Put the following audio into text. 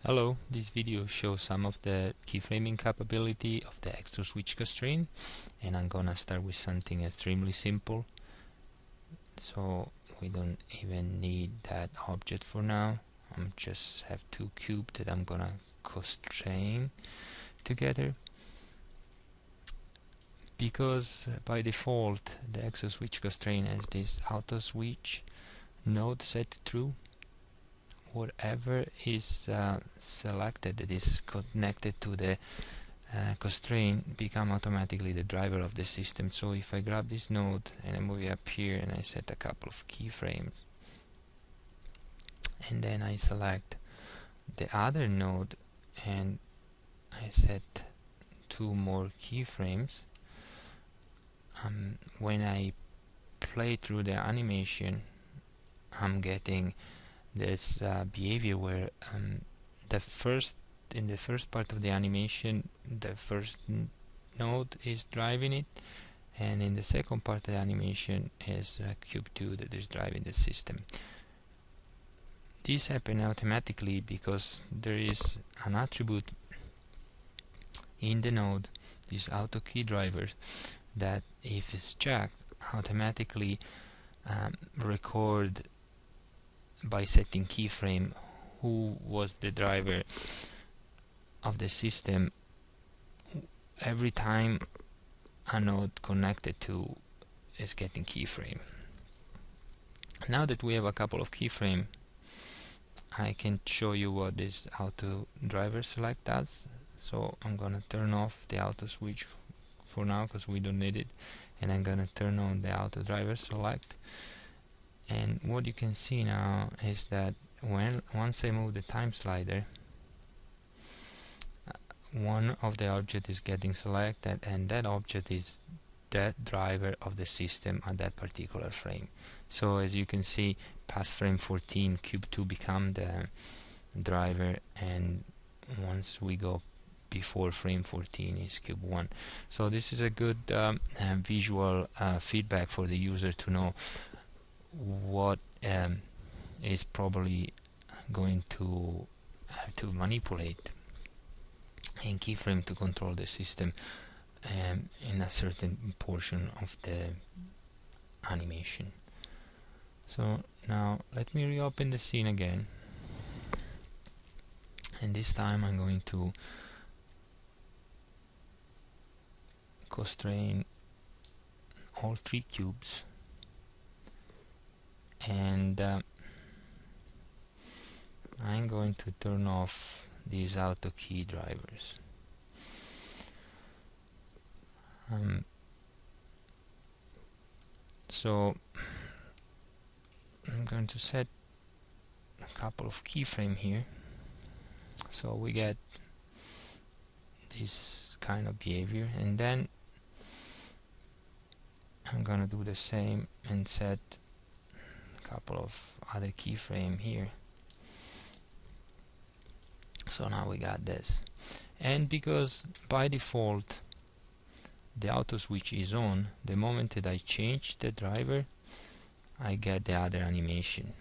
Hello, this video shows some of the keyframing capability of the ExoSwitch Constraint, and I'm gonna start with something extremely simple, so we don't even need that object for now. I just have two cubes that I'm gonna constrain together, because by default the ExoSwitch Constraint has this auto switch node set to true. Whatever is selected that is connected to the constraint become automatically the driver of the system. So if I grab this node and I move it up here and I set a couple of keyframes, and then I select the other node and I set two more keyframes, when I play through the animation, I'm getting this behavior where in the first part of the animation the first node is driving it, and in the second part of the animation is cube 2 that is driving the system. This happens automatically because there is an attribute in the node, this auto key driver, that if it's checked automatically record by setting keyframe who was the driver of the system every time a node connected to is getting keyframe. Now that we have a couple of keyframe, I can show you what this auto driver select does. So I'm gonna turn off the auto switch for now because we don't need it, and I'm gonna turn on the auto driver select. And what you can see now is that once I move the time slider, one of the object is getting selected, and that object is that driver of the system at that particular frame. So as you can see, past frame 14, cube 2 become the driver, and once we go before frame 14 is cube 1. So this is a good visual feedback for the user to know what is probably going to manipulate in keyframe to control the system in a certain portion of the animation. So now let me reopen the scene again, and this time I'm going to constrain all three cubes, and I'm going to turn off these auto key drivers. So I'm going to set a couple of keyframes here, so we get this kind of behavior, and then I'm gonna do the same and set a couple of other keyframes here. So now we got this, and because by default the auto switch is on, the moment that I change the driver I get the other animation.